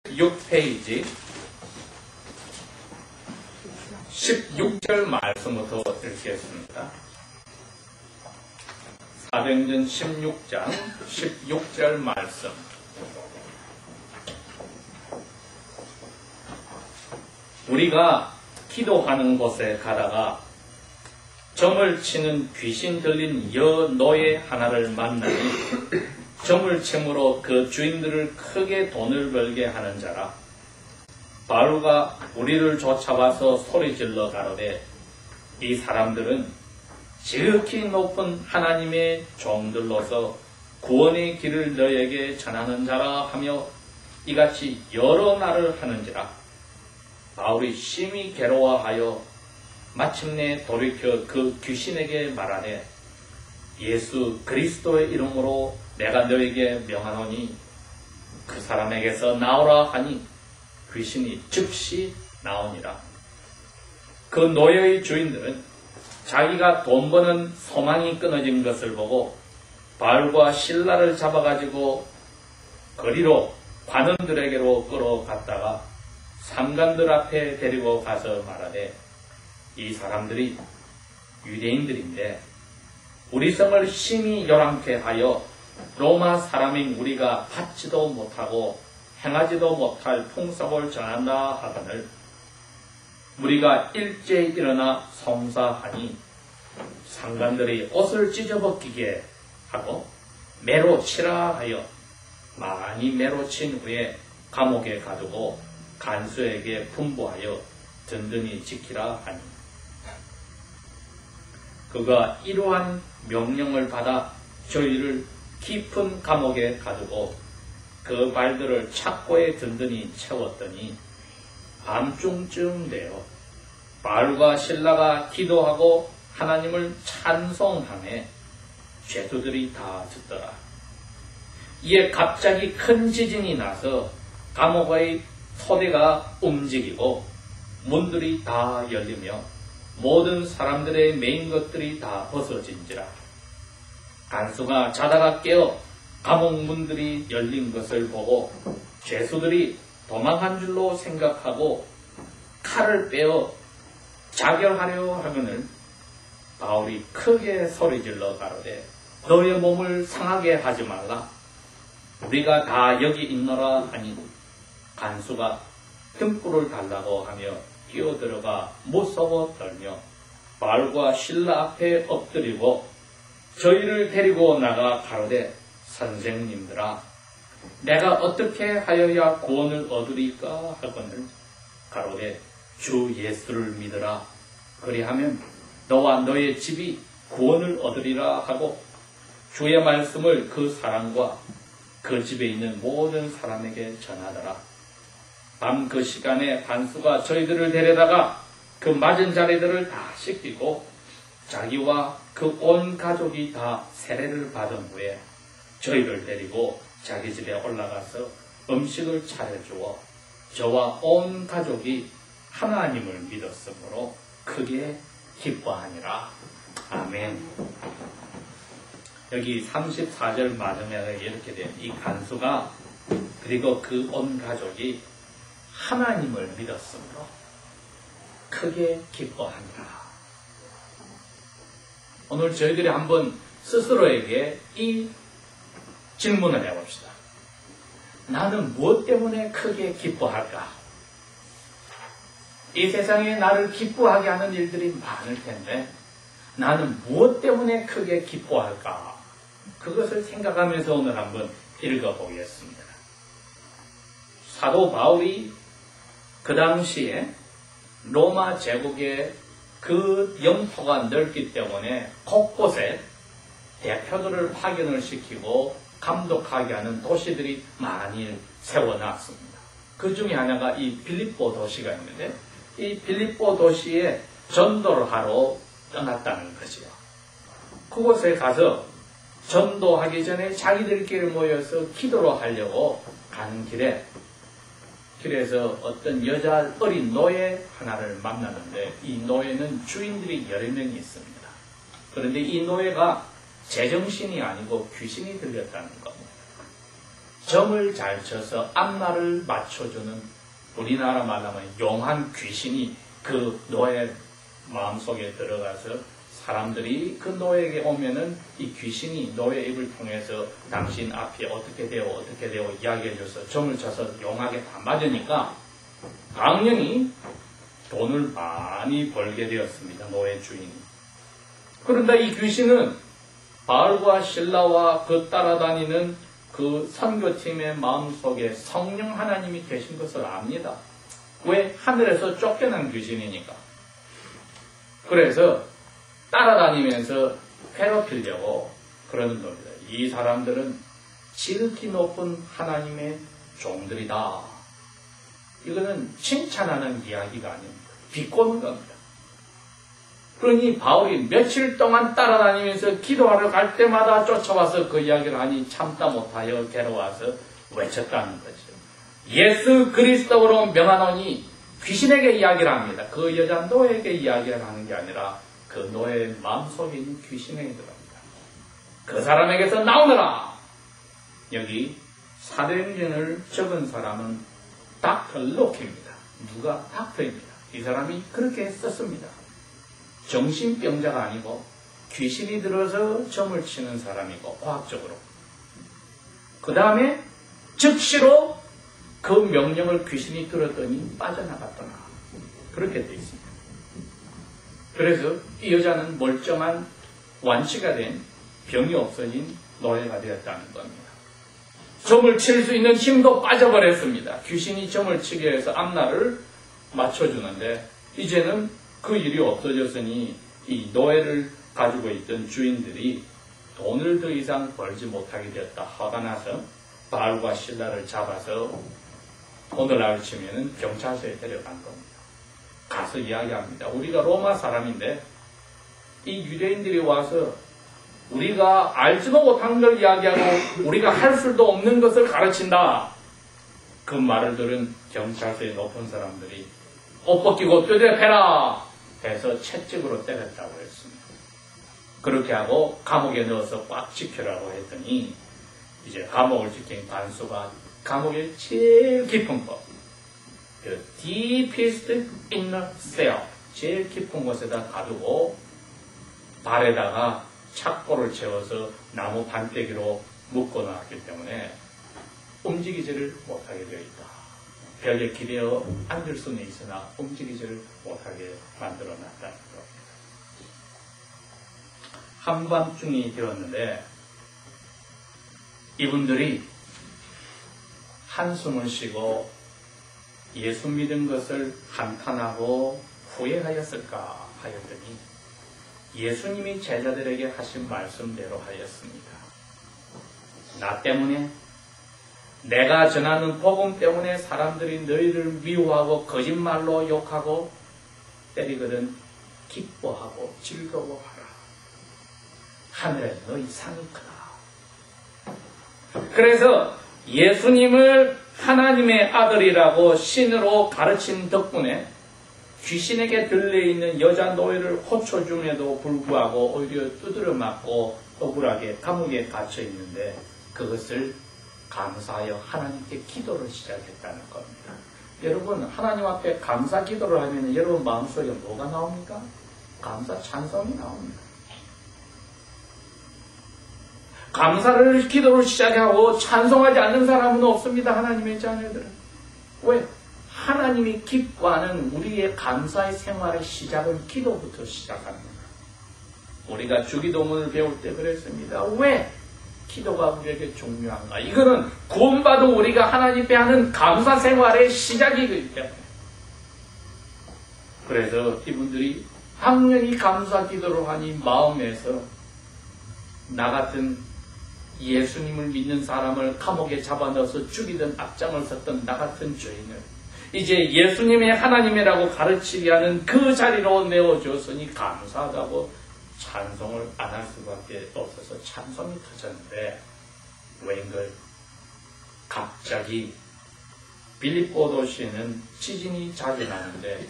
6페이지 16절 말씀부터 읽겠습니다. 사도행전 16장 16절 말씀. 우리가 기도하는 곳에 가다가 점을 치는 귀신 들린 여노예 하나를 만나니 점을 침으로 그 주인들을 크게 돈을 벌게 하는 자라. 바울과 우리를 쫓아와서 소리질러 가로되 이 사람들은 지극히 높은 하나님의 종들로서 구원의 길을 너에게 전하는 자라 하며 이같이 여러 날을 하는지라. 바울이 심히 괴로워하여 마침내 돌이켜 그 귀신에게 말하되 예수 그리스도의 이름으로 내가 너에게 명하노니 그 사람에게서 나오라 하니 귀신이 즉시 나오니라. 그 노예의 주인들은 자기가 돈 버는 소망이 끊어진 것을 보고 바울과 실라를 잡아가지고 거리로 관원들에게로 끌어갔다가 상관들 앞에 데리고 가서 말하되 이 사람들이 유대인들인데 우리 성을 심히 요란케 하여 로마 사람인 우리가 받지도 못하고 행하지도 못할 풍속을 전한다 하거늘 우리가 일제히 일어나 성사하니 상관들이 옷을 찢어벗기게 하고 매로 치라 하여 많이 매로 친 후에 감옥에 가두고 간수에게 분부하여 든든히 지키라 하니 그가 이러한 명령을 받아 저희를 깊은 감옥에 가두고 그 발들을 착고에 든든히 채웠더니 밤중쯤 되어 바울과 실라가 기도하고 하나님을 찬송하며 죄수들이 다 듣더라. 이에 갑자기 큰 지진이 나서 감옥의 소대가 움직이고 문들이 다 열리며 모든 사람들의 메인 것들이 다 벗어진지라. 간수가 자다가 깨어 감옥 문들이 열린 것을 보고 죄수들이 도망한 줄로 생각하고 칼을 빼어 자결하려 하면은 바울이 크게 소리질러 가로되 너의 몸을 상하게 하지 말라. 우리가 다 여기 있노라 하니 간수가 등불을 달라고 하며 뛰어들어가 무서워 떨며 바울과 실라 앞에 엎드리고 저희를 데리고 나가 가로되 선생님들아 내가 어떻게 하여야 구원을 얻으리까 하거늘 가로되 주 예수를 믿으라. 그리하면 너와 너의 집이 구원을 얻으리라 하고 주의 말씀을 그 사람과 그 집에 있는 모든 사람에게 전하더라. 밤 그 시간에 간수가 저희들을 데려다가 그 맞은 자리들을 다 씻기고 자기와 그 온 가족이 다 세례를 받은 후에 저희를 데리고 자기 집에 올라가서 음식을 차려주어 저와 온 가족이 하나님을 믿었으므로 크게 기뻐하니라. 아멘. 여기 34절 마지막에 이렇게 돼요. 이 간수가 그리고 그 온 가족이 하나님을 믿었으므로 크게 기뻐하니라. 오늘 저희들이 한번 스스로에게 이 질문을 해봅시다. 나는 무엇 때문에 크게 기뻐할까? 이 세상에 나를 기뻐하게 하는 일들이 많을 텐데 나는 무엇 때문에 크게 기뻐할까? 그것을 생각하면서 오늘 한번 읽어보겠습니다. 사도 바울이 그 당시에 로마 제국의 그 영토가 넓기 때문에 곳곳에 대표들을 파견을 시키고 감독하게 하는 도시들이 많이 세워놨습니다. 그 중에 하나가 이 빌립보 도시가 있는데 이 빌립보 도시에 전도를 하러 떠났다는 거죠. 그곳에 가서 전도하기 전에 자기들끼리 모여서 기도를 하려고 가는 길에서 어떤 여자 어린 노예 하나를 만나는데 이 노예는 주인들이 여러 명이 있습니다. 그런데 이 노예가 제정신이 아니고 귀신이 들렸다는 겁니다. 점을 잘 쳐서 앞날을 맞춰주는, 우리나라 말하면 용한 귀신이 그 노예 마음속에 들어가서 사람들이 그 노예에게 오면은 이 귀신이 노예 입을 통해서 당신 앞에 어떻게 되고 이야기해줘서 점을 쳐서 용하게 다 맞으니까 당연히 돈을 많이 벌게 되었습니다. 노예 주인이. 그런데 이 귀신은 바알과 실라와 그 따라다니는 그 선교팀의 마음속에 성령 하나님이 계신 것을 압니다. 왜? 하늘에서 쫓겨난 귀신이니까. 그래서 따라다니면서 괴롭히려고 그러는 겁니다. 이 사람들은 지극히 높은 하나님의 종들이다. 이거는 칭찬하는 이야기가 아닙니다. 비꼬는 겁니다. 그러니 바울이 며칠 동안 따라다니면서 기도하러 갈 때마다 쫓아와서 그 이야기를 하니 참다 못하여 괴로워서 외쳤다는 거죠. 예수 그리스도로 명하노니 귀신에게 이야기를 합니다. 그 여자 노예에게 이야기를 하는 게 아니라 그 노예의 마음속에 있는 귀신에게 들어갑니다. 그 사람에게서 나오너라! 여기 사도행전을 적은 사람은 닥터 로키입니다. 누가? 닥터입니다. 이 사람이 그렇게 썼습니다. 정신병자가 아니고 귀신이 들어서 점을 치는 사람이고 과학적으로. 그 다음에 즉시로 그 명령을 귀신이 들었더니 빠져나갔더라. 그렇게 되어 있습니다. 그래서 이 여자는 멀쩡한 완치가 된 병이 없어진 노예가 되었다는 겁니다. 점을 칠 수 있는 힘도 빠져버렸습니다. 귀신이 점을 치게 해서 앞날을 맞춰주는데 이제는 그 일이 없어졌으니 이 노예를 가지고 있던 주인들이 돈을 더 이상 벌지 못하게 되었다. 화가 나서 바알과 실라를 잡아서 오늘날 치면은 경찰서에 데려간 겁니다. 가서 이야기합니다. 우리가 로마 사람인데 이 유대인들이 와서 우리가 알지도 못한 걸 이야기하고 우리가 할 수도 없는 것을 가르친다. 그 말을 들은 경찰서의 높은 사람들이 옷 벗기고 뜯어패라 해서 채찍으로 때렸다고 했습니다. 그렇게 하고 감옥에 넣어서 꽉 지켜라고 했더니 이제 감옥을 지킨 간수가 감옥의 제일 깊은 곳, the deepest inner cell, 제일 깊은 곳에다 가두고 발에다가 착고를 채워서 나무 반대기로 묶어놨기 때문에 움직이지를 못하게 되어 있다. 벽에 기대어 앉을 수는 있으나 움직이지를 못하게 만들어놨다는 겁니다. 한밤중이 되었는데 이분들이 한숨을 쉬고 예수 믿은 것을 한탄하고 후회하였을까 하였더니 예수님이 제자들에게 하신 말씀대로 하였습니다. 나 때문에, 내가 전하는 복음 때문에 사람들이 너희를 미워하고 거짓말로 욕하고 때리거든 기뻐하고 즐거워하라. 하늘에 너희 상이 크다. 그래서 예수님을 하나님의 아들이라고 신으로 가르친 덕분에 귀신에게 들려있는 여자 노예를 호쳐줌에도 불구하고 오히려 두드려 맞고 억울하게 감옥에 갇혀 있는데 그것을 감사하여 하나님께 기도를 시작했다는 겁니다. 여러분, 하나님 앞에 감사 기도를 하면 여러분 마음속에 뭐가 나옵니까? 감사 찬송이 나옵니다. 감사를 기도를 시작하고 찬송하지 않는 사람은 없습니다. 하나님의 자녀들은. 왜? 하나님이 기뻐하는 우리의 감사의 생활의 시작은 기도부터 시작합니다. 우리가 주기도문을 배울 때 그랬습니다. 왜? 기도가 우리에게 중요한가? 이거는 구원받은 우리가 하나님께 하는 감사 생활의 시작이기 때문에. 그래서 이분들이 당연히 감사 기도를 하니 마음에서 나 같은 예수님을 믿는 사람을 감옥에 잡아넣어서 죽이던 앞장을 섰던 나 같은 죄인을 이제 예수님의 하나님이라고 가르치게 하는 그 자리로 내어주었으니 감사하다고 찬송을 안 할 수밖에 없어서 찬송이 터졌는데 웬걸 갑자기 빌립보 도시에는 지진이 자주 나는데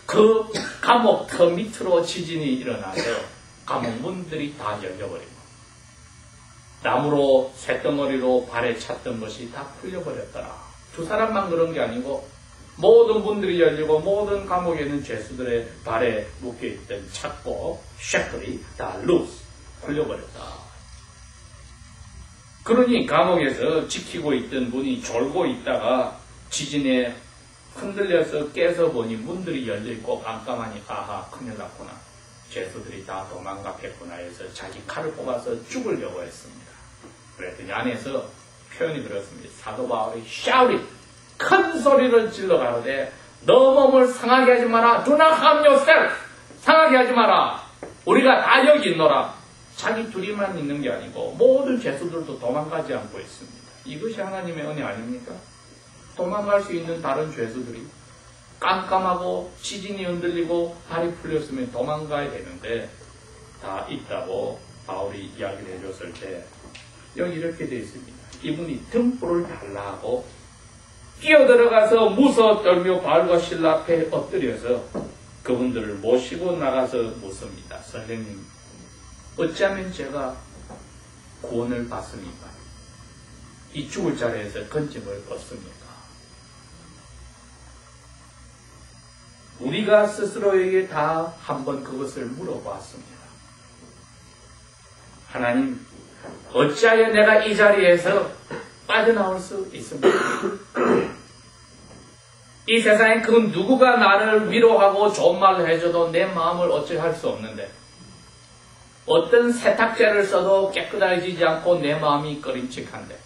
그 감옥 그 밑으로 지진이 일어나서 감옥 문들이 다 열려버립니다. 나무로 쇳덩어리로 발에 찼던 것이 다 풀려버렸더라. 두 사람만 그런 게 아니고 모든 문들이 열리고 모든 감옥에 있는 죄수들의 발에 묶여있던 찼고 쉐클이 다 루스 풀려버렸다. 그러니 감옥에서 지키고 있던 문이 졸고 있다가 지진에 흔들려서 깨서 보니 문들이 열려있고 깜깜하니 아하 큰일 났구나. 죄수들이 다 도망갔겠구나 해서 자기 칼을 뽑아서 죽으려고 했습니다. 그랬더니 안에서 표현이 그렇습니다. 사도 바울이 샤우리 큰 소리를 질러 가로되 너 몸을 상하게 하지 마라. Do not harm yourself. 상하게 하지 마라. 우리가 다 여기 있노라. 자기 둘이만 있는 게 아니고 모든 죄수들도 도망가지 않고 있습니다. 이것이 하나님의 은혜 아닙니까? 도망갈 수 있는 다른 죄수들이 깜깜하고 지진이 흔들리고 발이 풀렸으면 도망가야 되는데 다 있다고 바울이 이야기를 해줬을 때 여기 이렇게 되어 있습니다. 이분이 등불을 달라 하고 뛰어들어가서 무서 떨며 바울과 실라 앞에 엎드려서 그분들을 모시고 나가서 묻습니다. 선생님, 어찌하면 제가 구원을 받습니까? 이 죽을 자리에서 건짐을 얻습니까? 우리가 스스로에게 다 한번 그것을 물어보았습니다. 하나님, 어찌하여 내가 이 자리에서 빠져나올 수 있습니까? 이 세상에 그 누구가 나를 위로하고 좋은 말을 해줘도 내 마음을 어찌 할 수 없는데 어떤 세탁제를 써도 깨끗해지지 않고 내 마음이 꺼림칙한데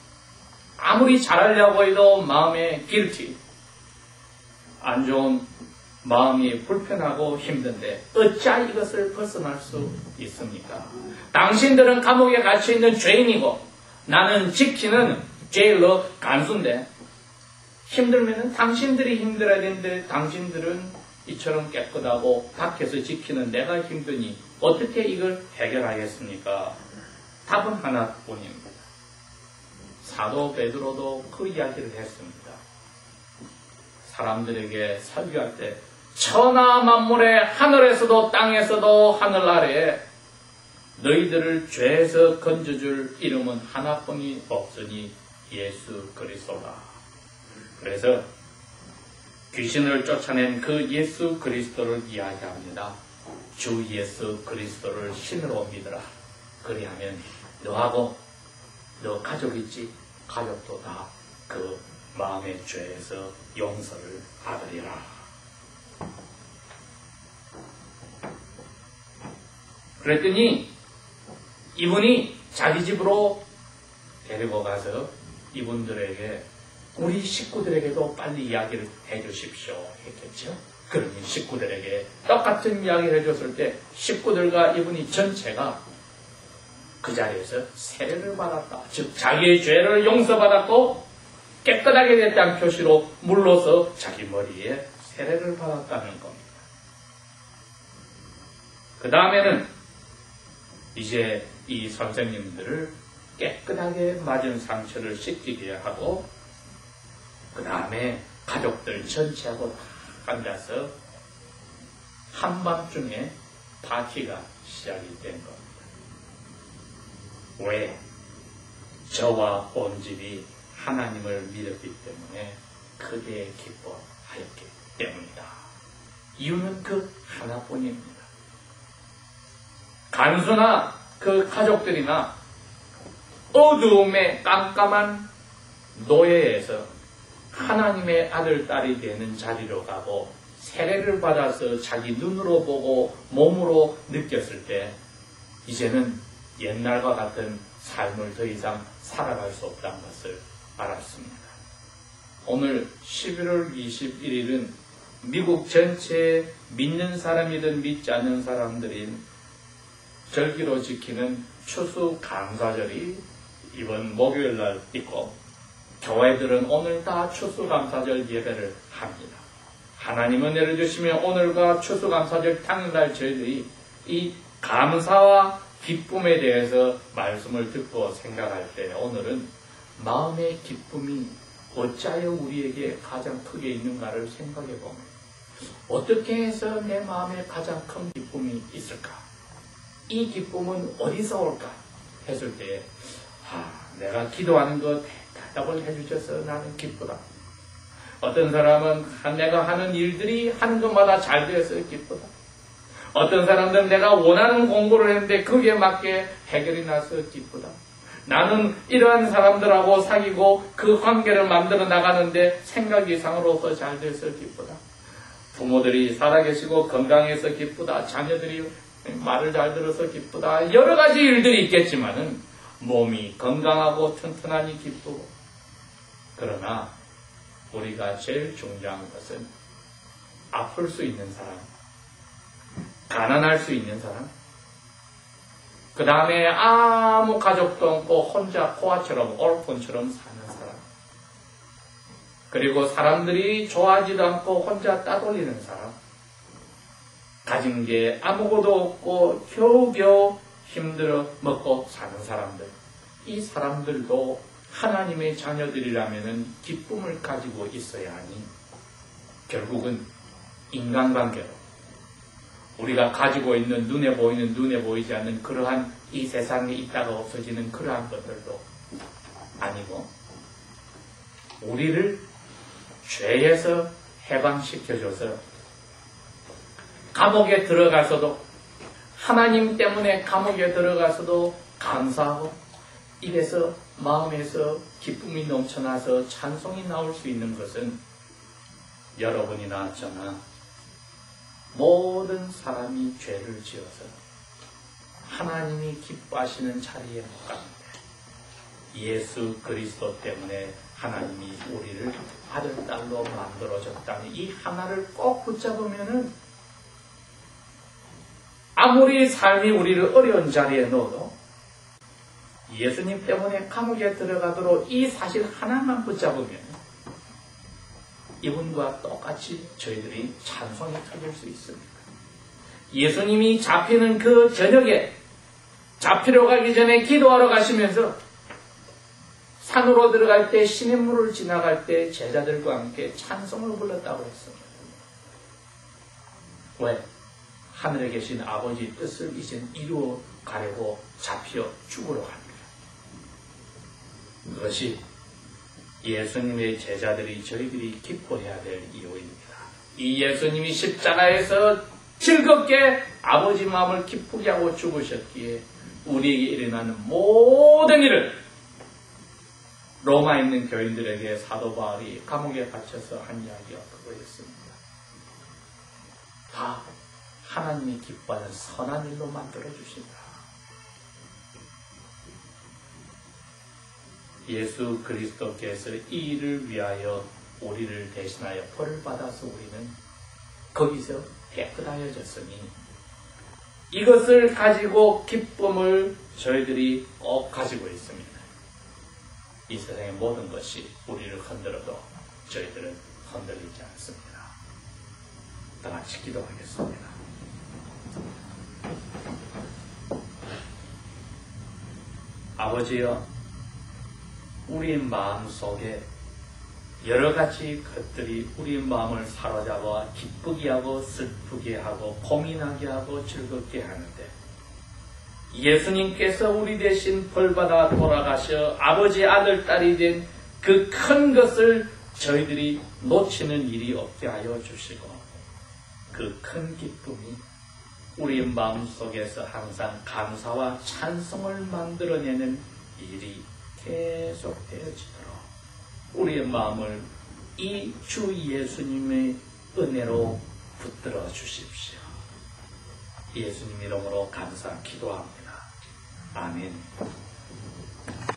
아무리 잘하려고 해도 마음에 guilty, 안 좋은 마음이 불편하고 힘든데 어찌 이것을 벗어날 수 있습니까? 당신들은 감옥에 갇혀있는 죄인이고 나는 지키는 제일러 간수인데 힘들면 당신들이 힘들어야 되는데 당신들은 이처럼 깨끗하고 밖에서 지키는 내가 힘드니 어떻게 이걸 해결하겠습니까? 답은 하나뿐입니다. 사도 베드로도 그 이야기를 했습니다. 사람들에게 설교할 때 천하 만물의 하늘에서도 땅에서도 하늘 아래에 너희들을 죄에서 건져줄 이름은 하나뿐이 없으니 예수 그리스도다. 그래서 귀신을 쫓아낸 그 예수 그리스도를 이야기합니다. 주 예수 그리스도를 신으로 믿어라. 그리하면 너하고 너 가족 있지? 가족도 다 그 마음의 죄에서 용서를 받으리라. 그랬더니 이분이 자기 집으로 데리고 가서 이분들에게 우리 식구들에게도 빨리 이야기를 해주십시오 했겠죠. 그러니 식구들에게 똑같은 이야기를 해줬을 때 식구들과 이분이 전체가 그 자리에서 세례를 받았다. 즉 자기의 죄를 용서받았고 깨끗하게 됐다는 표시로 물러서 자기 머리에 세례를 받았다는 겁니다. 그 다음에는 이제 이 선생님들을 깨끗하게 맞은 상처를 씻기게 하고 그 다음에 가족들 전체하고 앉아서 한밤중에 파티가 시작이 된 겁니다. 왜? 저와 온 집이 하나님을 믿었기 때문에 크게 기뻐하였기 때문이다. 이유는 그 하나뿐입니다. 간수나 그 가족들이나 어두움의 깜깜한 노예에서 하나님의 아들, 딸이 되는 자리로 가고 세례를 받아서 자기 눈으로 보고 몸으로 느꼈을 때 이제는 옛날과 같은 삶을 더 이상 살아갈 수 없다는 것을 알았습니다. 오늘 11월 21일은 미국 전체에 믿는 사람이든 믿지 않는 사람들인 절기로 지키는 추수감사절이 이번 목요일날 있고 교회들은 오늘 다 추수감사절 예배를 합니다. 하나님 은혜를 주시면 오늘과 추수감사절 당일날 저희들이 이 감사와 기쁨에 대해서 말씀을 듣고 생각할 때 오늘은 마음의 기쁨이 어찌하여 우리에게 가장 크게 있는가를 생각해 봅니다. 어떻게 해서 내 마음에 가장 큰 기쁨이 있을까? 이 기쁨은 어디서 올까? 했을 때 내가 기도하는 거 대답을 해주셔서 나는 기쁘다. 어떤 사람은 내가 하는 일들이 하는 것마다 잘 되어서 기쁘다. 어떤 사람들은 내가 원하는 공부를 했는데 그게 맞게 해결이 나서 기쁘다. 나는 이러한 사람들하고 사귀고 그 관계를 만들어 나가는데 생각 이상으로서 잘 돼서 기쁘다. 부모들이 살아계시고 건강해서 기쁘다. 자녀들이 말을 잘 들어서 기쁘다. 여러 가지 일들이 있겠지만은 몸이 건강하고 튼튼하니 기쁘고. 그러나 우리가 제일 중요한 것은 아플 수 있는 사람, 가난할 수 있는 사람, 그 다음에 아무 가족도 없고 혼자 코아처럼 올폰처럼 사는 사람, 그리고 사람들이 좋아하지도 않고 혼자 따돌리는 사람, 가진 게 아무것도 없고 겨우겨우 힘들어 먹고 사는 사람들, 이 사람들도 하나님의 자녀들이라면 기쁨을 가지고 있어야 하니 결국은 인간관계로 우리가 가지고 있는 눈에 보이는 눈에 보이지 않는 그러한 이 세상에 있다가 없어지는 그러한 것들도 아니고 우리를 죄에서 해방시켜줘서 감옥에 들어가서도 하나님 때문에 감옥에 들어가서도 감사하고 입에서 마음에서 기쁨이 넘쳐나서 찬송이 나올 수 있는 것은 여러분이나 저나 모든 사람이 죄를 지어서 하나님이 기뻐하시는 자리에 못 가는데 예수 그리스도 때문에 하나님이 우리를 아들, 딸로 만들어줬다니 이 하나를 꼭 붙잡으면은 아무리 삶이 우리를 어려운 자리에 넣어도 예수님 때문에 감옥에 들어가도록 이 사실 하나만 붙잡으면 이분과 똑같이 저희들이 찬송이 터질 수 있습니다. 예수님이 잡히는 그 저녁에 잡히러 가기 전에 기도하러 가시면서 산으로 들어갈 때 시냇물을 지나갈 때 제자들과 함께 찬송을 불렀다고 했습니다. 왜? 하늘에 계신 아버지 뜻을 이젠 이루어 가려고 잡혀 죽으러 갑니다. 그것이 예수님의 제자들이 저희들이 기뻐해야 될 이유입니다. 이 예수님이 십자가에서 즐겁게 아버지 마음을 기쁘게 하고 죽으셨기에 우리에게 일어나는 모든 일을 로마에 있는 교인들에게 사도 바울이 감옥에 갇혀서 한 이야기가 그거였습니다. 다 하나님이 기뻐하는 선한 일로 만들어주신다. 예수 그리스도께서 이 일을 위하여 우리를 대신하여 벌을 받아서 우리는 거기서 깨끗하여졌으니 이것을 가지고 기쁨을 저희들이 꼭 가지고 있습니다. 이 세상의 모든 것이 우리를 흔들어도 저희들은 흔들리지 않습니다. 다 같이 기도하겠습니다. 아버지여, 우리 마음 속에 여러 가지 것들이 우리 마음을 사로잡아 기쁘게 하고 슬프게 하고 고민하게 하고 즐겁게 하는데 예수님께서 우리 대신 벌받아 돌아가셔 아버지 아들 딸이 된 그 큰 것을 저희들이 놓치는 일이 없게 하여 주시고 그 큰 기쁨이 우리 마음속에서 항상 감사와 찬송을 만들어내는 일이 계속되어지도록 우리의 마음을 이 주 예수님의 은혜로 붙들어 주십시오. 예수님 이름으로 감사 기도합니다. 아멘.